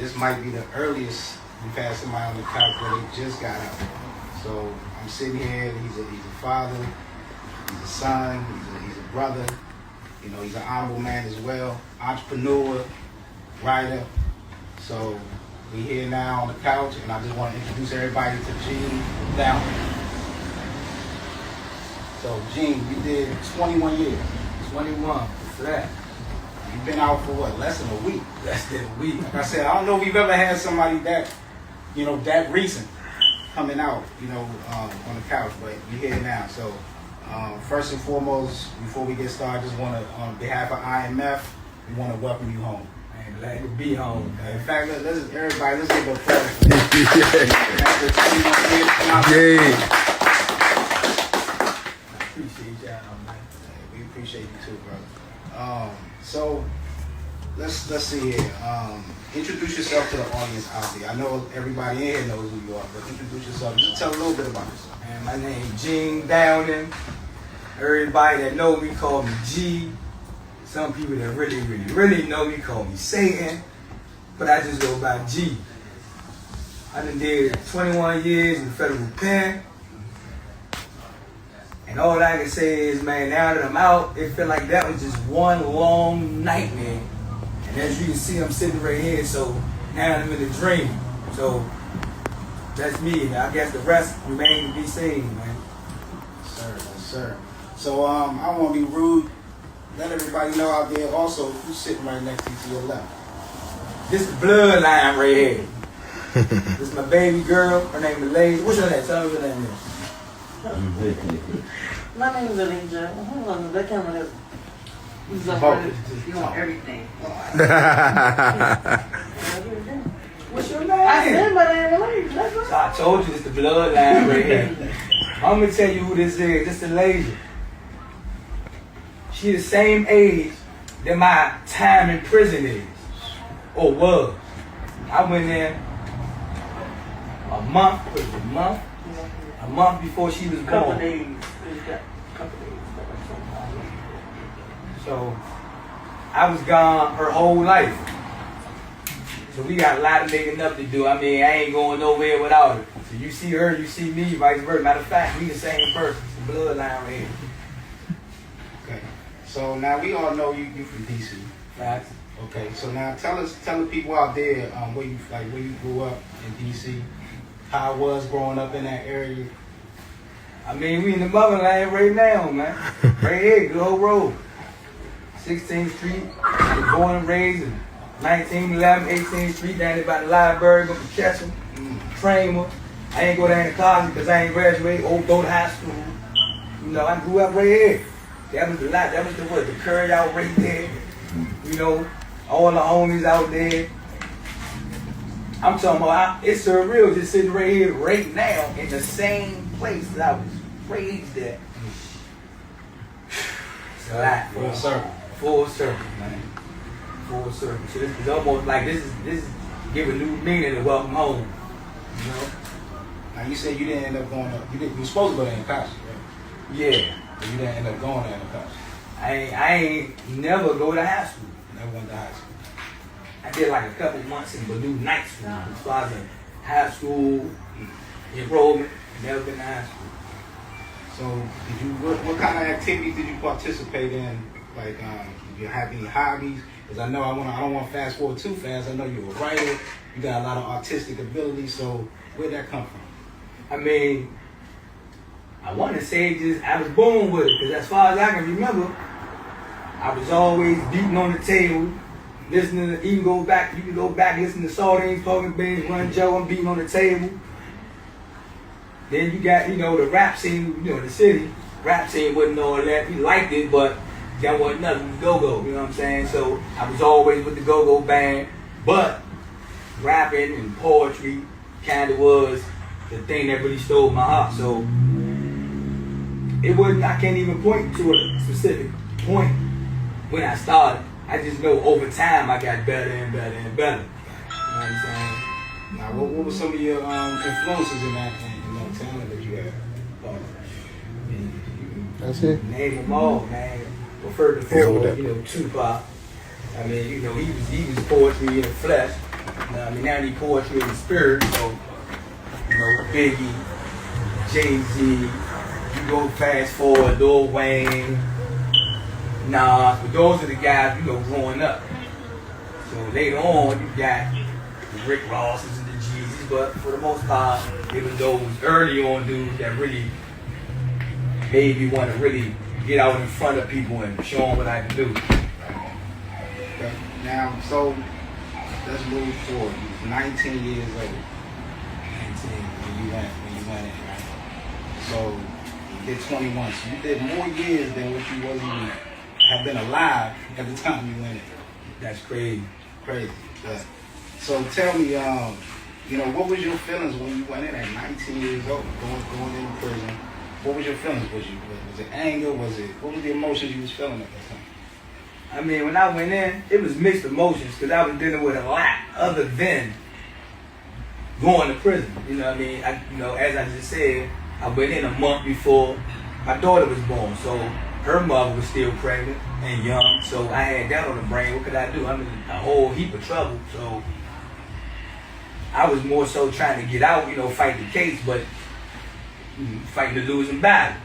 this might be the earliest we've had somebody on the couch where they just got out. So I'm sitting here. He's a father. He's a son. He's a brother. You know, he's an honorable man as well. Entrepreneur, writer. So we here now on the couch, and I just want to introduce everybody to Gene Downton. So Gene, you did 21 years. 21, what's that? You've been out for what, less than a week? Less than a week. Like I said, I don't know if we've ever had somebody that, you know, that recent coming out, you know, on the couch, but you're here now. So first and foremost, before we get started, I just want to, on behalf of IMF, we want to welcome you home. I'm glad to be home. In fact, let's give a applause for that. Yeah. I appreciate y'all, man. We appreciate you too, brother. So let's see here. Introduce yourself to the audience out there. I know everybody in here knows who you are, but introduce yourself. Just tell a little bit about yourself. Man, my name is Gene Downton. Everybody that know me call me G. Some people that really know me call me Satan. But I just go by G. I done did 21 years in federal pen. And all I can say is, man, now that I'm out, it felt like that was just one long nightmare. And as you can see, I'm sitting right here, so now I'm in a dream. So that's me. I guess the rest remain to be seen, man. Yes, sir. So I don't want to be rude. Let everybody know out there also who's sitting right next to you to your left. This the bloodline right here. This is my baby girl. Her name is Lady. What's your name? Tell me what your name is. My name is Alicia. Hold on, that camera. You want everything. What's your name? I said my name, Alicia. That's So I told you it's the bloodline right here. I'm gonna tell you who this is. This is Lady. She the same age that my time in prison is, or was. I went in a month before she was born. couple days. So I was gone her whole life. So we got a lot of making up to do. I mean, I ain't going nowhere without her. So you see her, you see me, vice versa. Matter of fact, we the same person. It's the bloodline right here. Okay. So now we all know you from DC. Facts. Okay. So now tell the people out there where you grew up in DC, how it was growing up in that area. I mean, we in the motherland right now, man. Right here, Glow Road. 16th Street. I was born and raised in 1911, 18th Street, down there by the library, go to Ketchum, Tramer. I ain't go down to college because I ain't graduated, go to high school. You know, I grew up right here. That was the lot, that was the curry out right there. You know, all the homies out there. I'm talking about, it's surreal just sitting right here right now in the same place that I was raised at. It's a lot. Full circle. Full circle, man. Full circle. So this is almost like this is give a new meaning to welcome home. You know? Now you said you didn't end up going up. You were supposed to go to Incarcerated, right? Yeah. But you didn't end up going to Incarcerated. I ain't never go to high school. Never went to high school. I did like a couple months in Baloo night school. As far as high school enrollment, never been to high school. So what kind of activities did you participate in? Like, did you have any hobbies? Because I know I don't want to fast forward too fast. I know you're a writer. You got a lot of artistic ability. So where'd that come from? I mean, I want to say just I was born with it. Because as far as I can remember, I was always beating on the table, listening to, you can go back, listen to Sardines, Poking Beans, Run Joe, I'm beating on the table. Then you got, the rap scene, the city. Rap scene wasn't all that. We liked it, but that wasn't nothing. Go-go, you know what I'm saying? So I was always with the go-go band, but rapping and poetry kind of was the thing that really stole my heart. So it wasn't, I can't even point to a specific point when I started. I just know over time I got better and better and better. You know what I'm saying? Now, what were some of your influences in that talent that you had? That's it. Name them all, man. Well, first and foremost, Tupac. I mean, he was poetry in the flesh. I mean, now he poetry in the spirit, so, you know, Biggie, Jay-Z, you go fast forward, Lil Wayne, Nas, but those are the guys, you know, growing up. So later on, you got the Rick Rosses and the Jeezys, but for the most part, it was those early on dudes that really made me want to really get out in front of people and show them what I can do. Okay. Now, so let's move forward. You was 19 years old. 19 when you went in, right? So you did 21. So you did more years than what you was even have been alive at the time you went in. That's crazy. Crazy. Yeah. So tell me, you know, what was your feelings when you went in at 19 years old, going into prison? What was your feelings? Was it anger? What was the emotions you was feeling at that time? I mean, when I went in, it was mixed emotions because I was dealing with a lot other than going to prison. You know what I mean? As I just said, I went in a month before my daughter was born, so her mother was still pregnant and young, so I had that on the brain. What could I do? I'm in a whole heap of trouble, so I was more so trying to get out, you know, fight the case, but fighting the losing battle.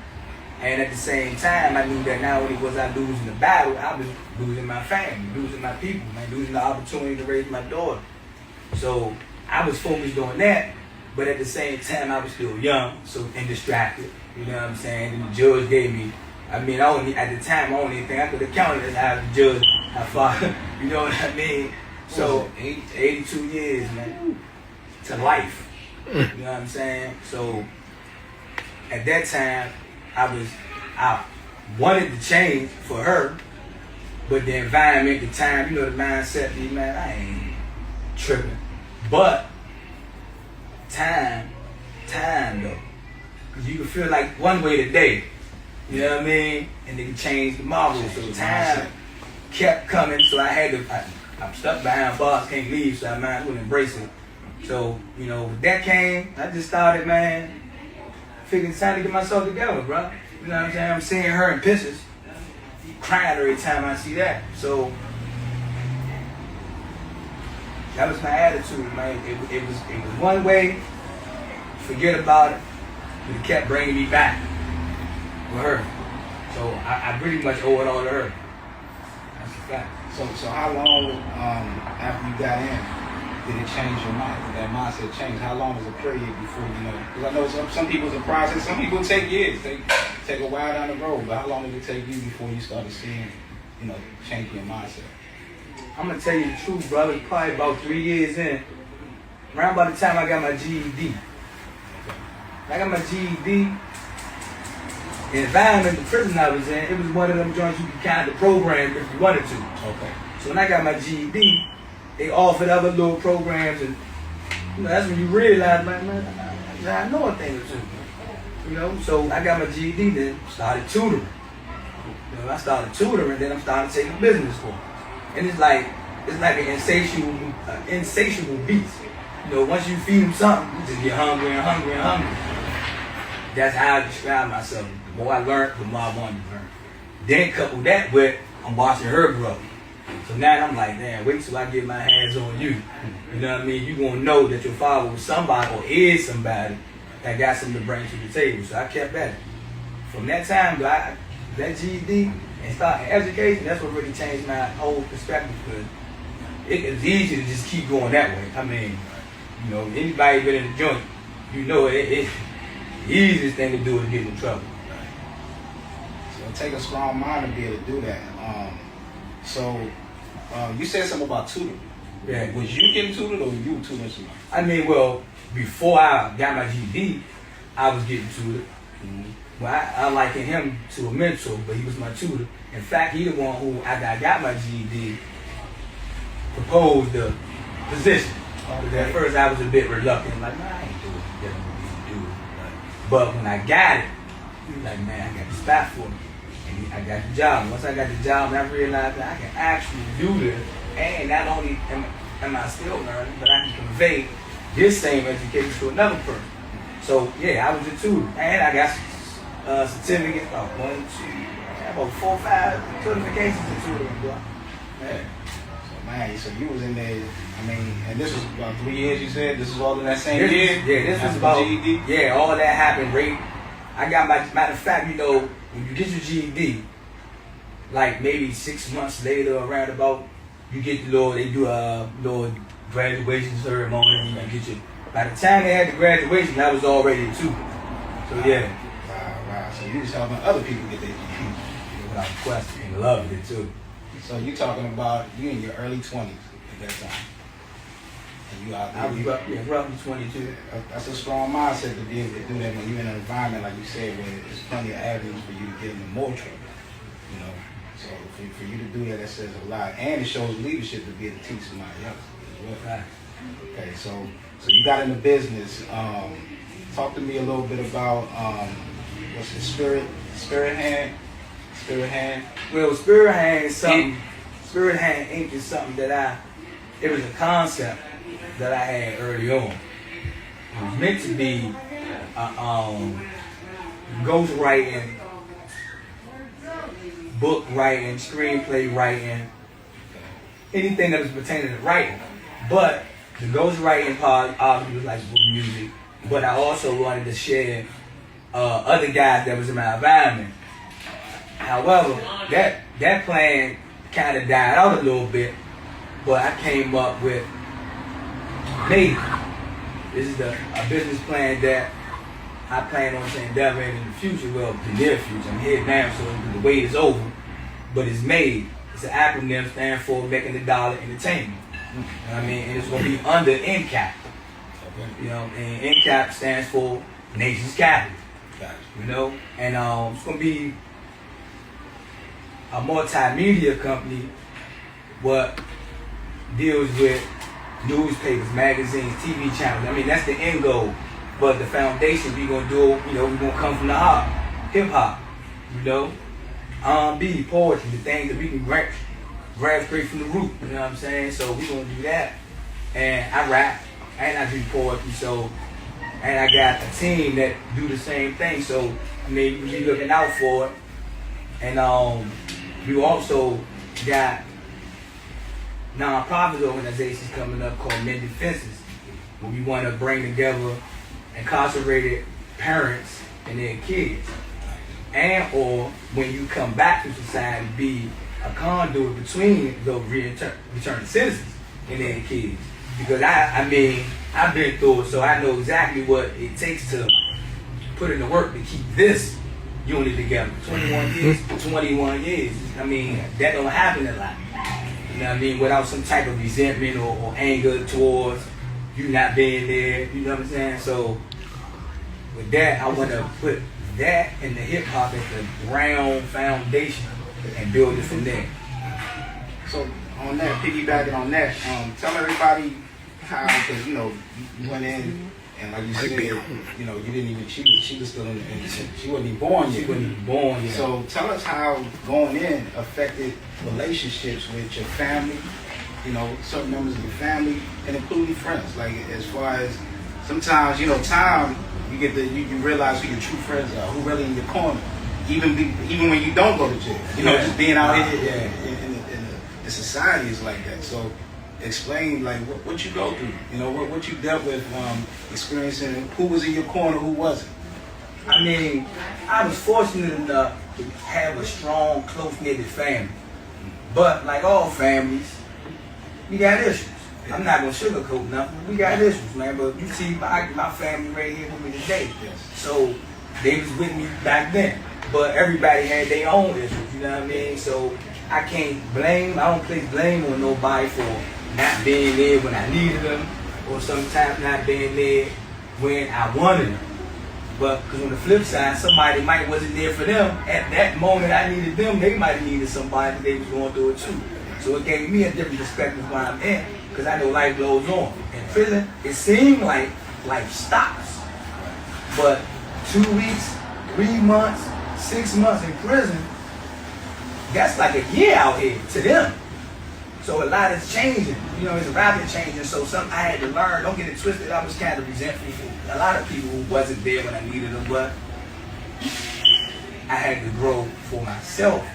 And at the same time, I knew that not only was I losing the battle, I was losing my family, losing my people, man, losing the opportunity to raise my daughter. So I was focused on that, but at the same time, I was still young, and distracted. You know what I'm saying? And the judge gave me, at the time, the only thing I could have counted is how the judge, how far, you know what I mean? So 82 years, man, to life. You know what I'm saying? So at that time, I wanted to change for her, but the environment, the time, you know, the mindset, man, I ain't tripping. But time though, because you can feel like one way today, you know what I mean, and it can change tomorrow. So time kept coming, so I had to. I'm stuck behind bars, can't leave, so I might as well embrace it. So you know, when that came, I just started, man. Figuring it's time to get myself together, bro. You know what I'm saying? I'm seeing her in pictures, crying every time I see that. So that was my attitude, man. It was one way, forget about it, but it kept bringing me back with her. So I pretty much owe it all to her. That's a fact. So how long after you got in did it change your mind? Did that mindset change? How long was the period before, you know? Because I know some people's a process. Some people take years. They take a while down the road. But how long did it take you before you started seeing, you know, changing your mindset? I'm going to tell you the truth, brother. Probably about 3 years in. Around about the time I got my GED. I got my GED. The environment, the prison I was in, it was one of them joints you could kind of program if you wanted to. Okay. So when I got my GED, they offered other little programs, and you know, that's when you realize, like, man, I know a thing or two. You know, so I got my GED, then started tutoring. You know, I started tutoring, then I'm starting taking business for. And it's like an insatiable beast. You know, once you feed them something, you just get hungry and hungry and hungry. That's how I describe myself. The more I learned, the more I wanted to learn. Then couple that with, I'm watching her grow. So now I'm like, man, wait till I get my hands on you. You know what I mean? You're going to know that your father was somebody or is somebody that got something to bring to the table. So I kept at it. From that time, that GED and starting education, that's what really changed my whole perspective. Because it's easy to just keep going that way. I mean, you know, anybody been in the joint, you know the easiest thing to do is get in trouble. So it take a strong mind to be able to do that. So you said something about tutoring. Yeah. Was you getting tutored or you tutoring somebody? I mean, well, before I got my GED, I was getting tutored. Mm-hmm. Well, I liken him to a mentor, but he was my tutor. In fact, he the one who, after I got my GED, proposed the position. Okay. At first, I was a bit reluctant, like, nah, I ain't doing what you do. But when I got it, he was like, man, I got the spot for me. And I got the job. Once I got the job, I realized that I can actually do this. And not only am I still learning, but I can convey this same education to another person. So, yeah, I was a tutor. And I got certificates, about 1, 2, about 4 or 5 certifications in tutoring, bro. Yeah. So, man, so you was in there, I mean, And this was about 3 years, you said? This was all in that same This year? was- yeah, this was After about, GED? yeah, all that happened right. I got my, matter of fact, you know, when you get your GED, like maybe 6 months later, around about, you get the little, they do a little graduation ceremony, and you get your, by the time they had the graduation, I was already a 2. So yeah. Wow. So you was helping other people get their GED. Without question, and loved it too. So you talking about you in your early 20s at that time. And you out there. I was roughly 22. That's a strong mindset to be able to do that when you're in an environment, like you said, where there's plenty of avenues for you to get into more trouble. You know, so for you to do that, that says a lot. And it shows leadership to be able to teach somebody else as well. Right. Okay, so you got into business. Talk to me a little bit about what's the Spirit Hand? Well, Spirit Hand is something. Spirit Hand Inc. is something that it was a concept that I had early on. It was meant to be ghost writing, book writing, screenplay writing, anything that was pertaining to writing. But the ghost writing part obviously was like book music. But I also wanted to share other guys that was in my environment. However, that plan kind of died out a little bit, but I came up with maybe this is a business plan that I plan on endeavoring in the future, well, the near future. I'm here now, so the wait is over, but it's made. It's an acronym stand for Making the Dollar Entertainment. You know what I mean? And it's going to be under NCAP. You know, and NCAP stands for Nation's Capital. You know, and it's going to be a multimedia company what deals with newspapers, magazines, TV channels. I mean, that's the end goal. But the foundation we gonna do, you know, we gonna come from the hip hop, you know, R&B, poetry, the things that we can grab straight from the root. You know what I'm saying? So we gonna do that. And I rap and I do poetry. So, and I got a team that do the same thing. So I mean, we be looking out for it. And we also got nonprofit organizations coming up called Mended Fences, where we want to bring together incarcerated parents and their kids, and or when you come back to society, be a conduit between the returning citizens and their kids. Because I mean, I've been through it, so I know exactly what it takes to put in the work to keep this unit together. 21 years. I mean, that don't happen a lot. You know what I mean? Without some type of resentment or anger towards you not being there. You know what I'm saying? So with that, I want to put that and the hip hop as the ground foundation and build it from there. So on that, piggybacking on that, tell everybody how, because you know, you went in and like you said, you know, you didn't even, she was still in, she wasn't even born yet. She wasn't even born yet. So tell us how going in affected relationships with your family, you know, certain members of your family, and including friends. Like as far as sometimes, you know, time, you get you realize who your true friends are, who really in your corner, even when you don't go to jail. You know, just being out here in society is like that. So explain like what you go through, you know, what you dealt with, experiencing who was in your corner, who wasn't. I mean, I was fortunate enough to have a strong, close-knit family. But like all families, we got issues. I'm not gonna sugarcoat nothing. We got issues, man. But you see my family right here with me today. Yes. So they was with me back then. But everybody had their own issues, you know what I mean? So I can't blame, I don't place blame on nobody for not being there when I needed them, or sometimes not being there when I wanted them. But because on the flip side, somebody might wasn't there for them at that moment I needed them. They might have needed somebody that they was going through it too. So it gave me a different perspective when I'm in, because I know life goes on. In prison, it seemed like life stops. But 2 weeks, 3 months, 6 months in prison, that's like a year out here to them. So a lot is changing. You know, it's rapid changing. So something I had to learn. Don't get it twisted. I was kind of resentful for a lot of people who wasn't there when I needed them, but I had to grow for myself